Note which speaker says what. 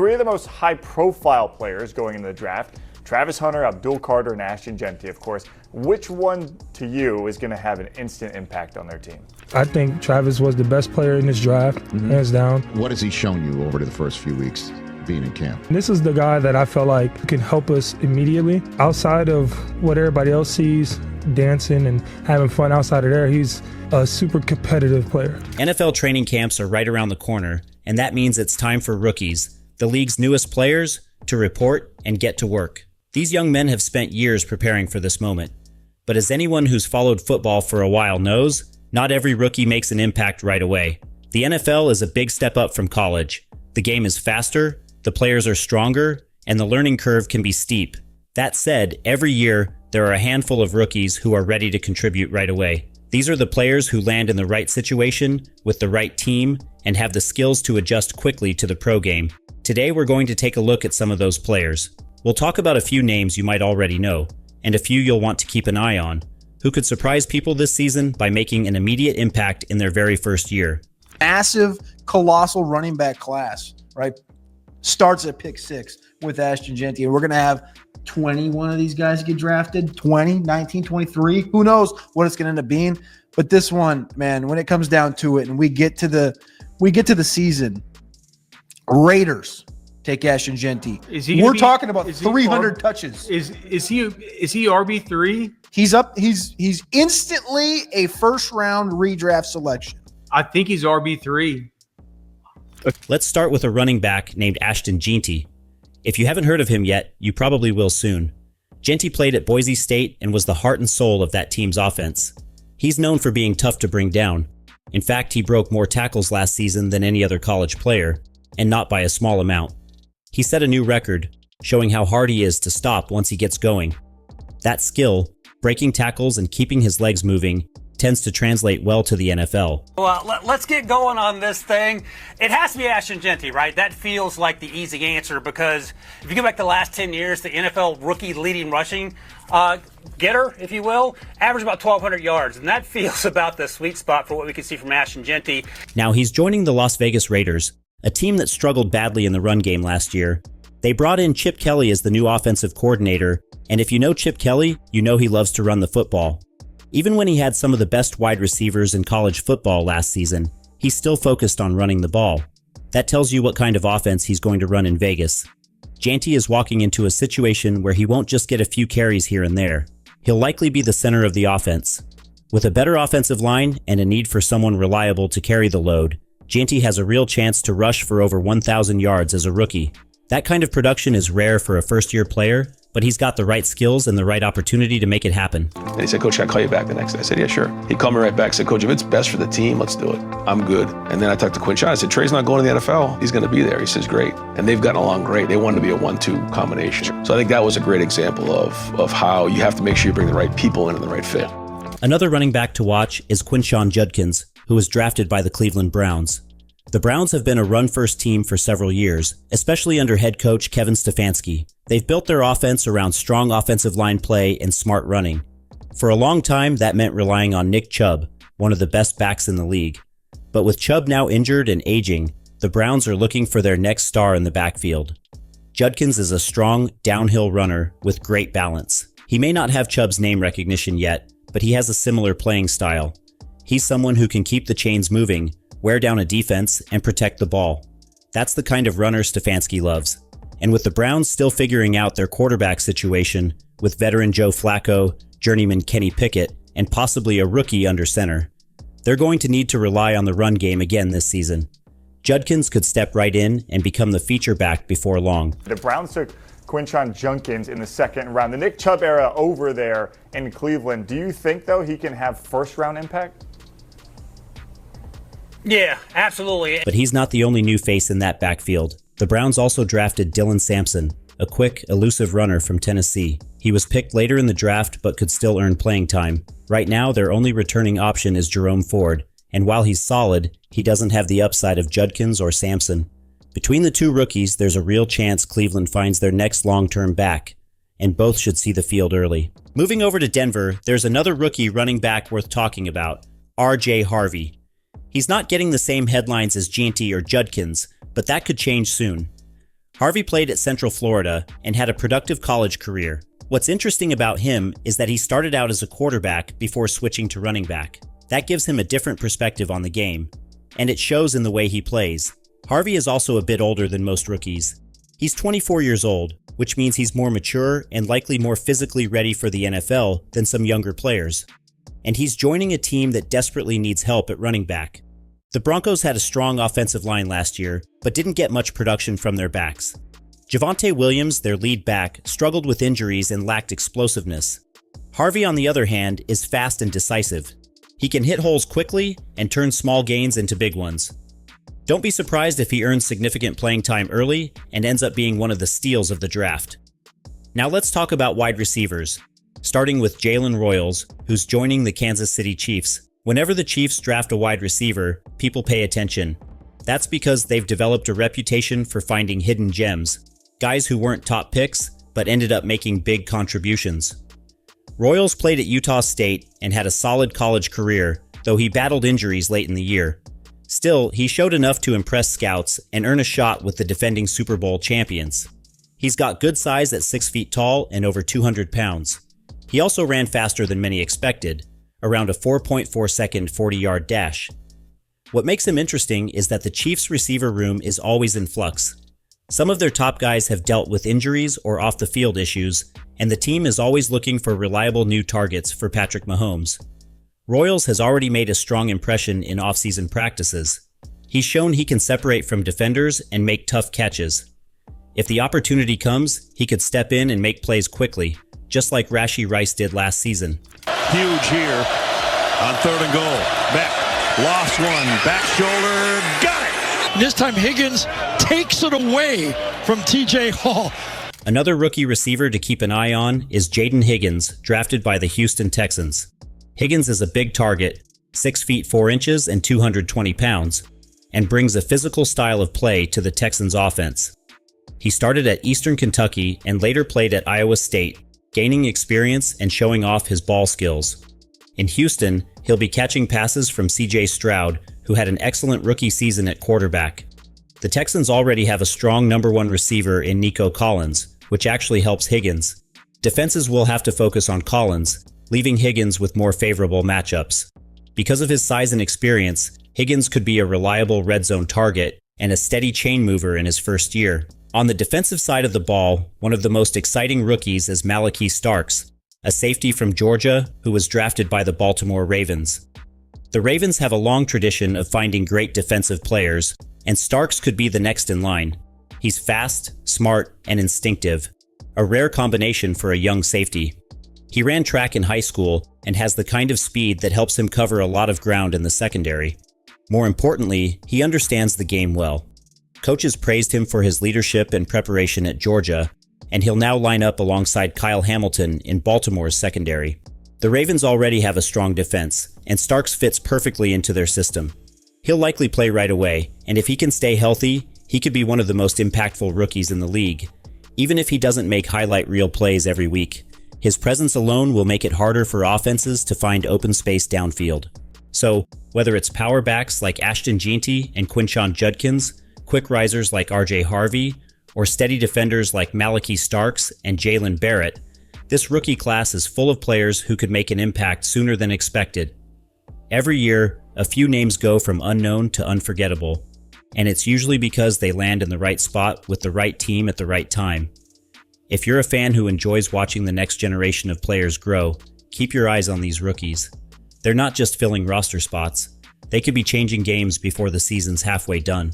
Speaker 1: Three of the most high-profile players going into the draft, Travis Hunter, Abdul Carter, and Ashton Jeanty, of course. Which one to you is going to have an instant impact on their team?
Speaker 2: I think Travis was the best player in this draft, hands down.
Speaker 3: What has he shown you over the first few weeks being in camp?
Speaker 2: This is the guy that I felt like can help us immediately. Outside of what everybody else sees, dancing and having fun outside of there, he's a super competitive player.
Speaker 4: NFL training camps are right around the corner, and that means it's time for rookies, the league's newest players, to report and get to work. These young men have spent years preparing for this moment. But as anyone who's followed football for a while knows, not every rookie makes an impact right away. The NFL is a big step up from college. The game is faster, the players are stronger, and the learning curve can be steep. That said, every year, there are a handful of rookies who are ready to contribute right away. These are the players who land in the right situation, with the right team, and have the skills to adjust quickly to the pro game. Today, we're going to take a look at some of those players. We'll talk about a few names you might already know, and a few you'll want to keep an eye on, who could surprise people this season by making an immediate impact in their very first year.
Speaker 5: Massive, colossal running back class, right? Starts at pick 6 with Ashton Jeanty, and we're going to have 21 of these guys get drafted, 20, 19, 23. Who knows what it's going to end up being? But this one, man, when it comes down to it and we get to the season, Raiders take Ashton Jeanty. We're talking about 300 touches.
Speaker 6: Is he RB3?
Speaker 5: He's up. He's instantly a first round redraft selection.
Speaker 6: I think he's RB3.
Speaker 4: Let's start with a running back named Ashton Jeanty. If you haven't heard of him yet, you probably will soon. Jeanty played at Boise State and was the heart and soul of that team's offense. He's known for being tough to bring down. In fact, he broke more tackles last season than any other college player, and not by a small amount. He set a new record, showing how hard he is to stop once he gets going. That skill, breaking tackles and keeping his legs moving, tends to translate well to the NFL.
Speaker 7: Well, let's get going on this thing. It has to be Ashton Jeanty, right? That feels like the easy answer because if you go back the last 10 years, the NFL rookie leading rushing getter, if you will, averaged about 1,200 yards, and that feels about the sweet spot for what we can see from Ashton Jeanty.
Speaker 4: Now he's joining the Las Vegas Raiders, a team that struggled badly in the run game last year. They brought in Chip Kelly as the new offensive coordinator, and if you know Chip Kelly, you know he loves to run the football. Even when he had some of the best wide receivers in college football last season, he's still focused on running the ball. That tells you what kind of offense he's going to run in Vegas. Jeanty is walking into a situation where he won't just get a few carries here and there. He'll likely be the center of the offense. With a better offensive line and a need for someone reliable to carry the load, Jeanty has a real chance to rush for over 1,000 yards as a rookie. That kind of production is rare for a first-year player, but he's got the right skills and the right opportunity to make it happen.
Speaker 8: And he said, "Coach, can I call you back the next day?" I said, "Yeah, sure." He called me right back, said, "Coach, if it's best for the team, let's do it. I'm good." And then I talked to Quinn Shedeur. I said, "Trey's not going to the NFL. He's going to be there." He says, "Great." And they've gotten along great. They wanted to be a 1-2 combination. So I think that was a great example of how you have to make sure you bring the right people in and the right fit.
Speaker 4: Another running back to watch is Quinshon Judkins, who was drafted by the Cleveland Browns. The Browns have been a run-first team for several years, especially under head coach Kevin Stefanski. They've built their offense around strong offensive line play and smart running. For a long time, that meant relying on Nick Chubb, one of the best backs in the league. But with Chubb now injured and aging, the Browns are looking for their next star in the backfield. Judkins is a strong, downhill runner with great balance. He may not have Chubb's name recognition yet, but he has a similar playing style. He's someone who can keep the chains moving, wear down a defense, and protect the ball. That's the kind of runner Stefanski loves. And with the Browns still figuring out their quarterback situation, with veteran Joe Flacco, journeyman Kenny Pickett, and possibly a rookie under center, they're going to need to rely on the run game again this season. Judkins could step right in and become the feature back before long.
Speaker 1: The Browns took Quinshon Judkins in the second round. The Nick Chubb era over there in Cleveland. Do you think, though, he can have first-round impact?
Speaker 7: Yeah, absolutely.
Speaker 4: But he's not the only new face in that backfield. The Browns also drafted Dylan Sampson, a quick, elusive runner from Tennessee. He was picked later in the draft but could still earn playing time. Right now, their only returning option is Jerome Ford, and while he's solid, he doesn't have the upside of Judkins or Sampson. Between the two rookies, there's a real chance Cleveland finds their next long-term back, and both should see the field early. Moving over to Denver, there's another rookie running back worth talking about, R.J. Harvey. He's not getting the same headlines as Jeanty or Judkins, but that could change soon. Harvey played at Central Florida and had a productive college career. What's interesting about him is that he started out as a quarterback before switching to running back. That gives him a different perspective on the game, and it shows in the way he plays. Harvey is also a bit older than most rookies. He's 24 years old, which means he's more mature and likely more physically ready for the NFL than some younger players. And he's joining a team that desperately needs help at running back. The Broncos had a strong offensive line last year, but didn't get much production from their backs. Javonte Williams, their lead back, struggled with injuries and lacked explosiveness. Harvey, on the other hand, is fast and decisive. He can hit holes quickly and turn small gains into big ones. Don't be surprised if he earns significant playing time early and ends up being one of the steals of the draft. Now let's talk about wide receivers, starting with Jalen Royals, who's joining the Kansas City Chiefs. Whenever the Chiefs draft a wide receiver, people pay attention. That's because they've developed a reputation for finding hidden gems, guys who weren't top picks but ended up making big contributions. Royals played at Utah State and had a solid college career, though he battled injuries late in the year. Still, he showed enough to impress scouts and earn a shot with the defending Super Bowl champions. He's got good size at 6 feet tall and over 200 pounds. He also ran faster than many expected, around a 4.4-second 40-yard dash. What makes him interesting is that the Chiefs' receiver room is always in flux. Some of their top guys have dealt with injuries or off-the-field issues, and the team is always looking for reliable new targets for Patrick Mahomes. Royals has already made a strong impression in off-season practices. He's shown he can separate from defenders and make tough catches. If the opportunity comes, he could step in and make plays quickly, just like Rashee Rice did last season.
Speaker 9: Huge here on 3rd and goal. Beck lost one, back shoulder, got it!
Speaker 10: And this time Higgins takes it away from TJ Hall.
Speaker 4: Another rookie receiver to keep an eye on is Jaden Higgins, drafted by the Houston Texans. Higgins is a big target, 6 feet 4 inches and 220 pounds, and brings a physical style of play to the Texans' offense. He started at Eastern Kentucky and later played at Iowa State, gaining experience and showing off his ball skills. In Houston, he'll be catching passes from C.J. Stroud, who had an excellent rookie season at quarterback. The Texans already have a strong number 1 receiver in Nico Collins, which actually helps Higgins. Defenses will have to focus on Collins, leaving Higgins with more favorable matchups. Because of his size and experience, Higgins could be a reliable red zone target and a steady chain mover in his first year. On the defensive side of the ball, one of the most exciting rookies is Malaki Starks, a safety from Georgia who was drafted by the Baltimore Ravens. The Ravens have a long tradition of finding great defensive players, and Starks could be the next in line. He's fast, smart, and instinctive, a rare combination for a young safety. He ran track in high school and has the kind of speed that helps him cover a lot of ground in the secondary. More importantly, he understands the game well. Coaches praised him for his leadership and preparation at Georgia, and he'll now line up alongside Kyle Hamilton in Baltimore's secondary. The Ravens already have a strong defense, and Starks fits perfectly into their system. He'll likely play right away, and if he can stay healthy, he could be one of the most impactful rookies in the league. Even if he doesn't make highlight reel plays every week, his presence alone will make it harder for offenses to find open space downfield. So, whether it's power backs like Ashton Jeanty and Quinshon Judkins, quick risers like RJ Harvey, or steady defenders like Malaki Starks and Jalen Barrett, this rookie class is full of players who could make an impact sooner than expected. Every year, a few names go from unknown to unforgettable, and it's usually because they land in the right spot with the right team at the right time. If you're a fan who enjoys watching the next generation of players grow, keep your eyes on these rookies. They're not just filling roster spots, they could be changing games before the season's halfway done.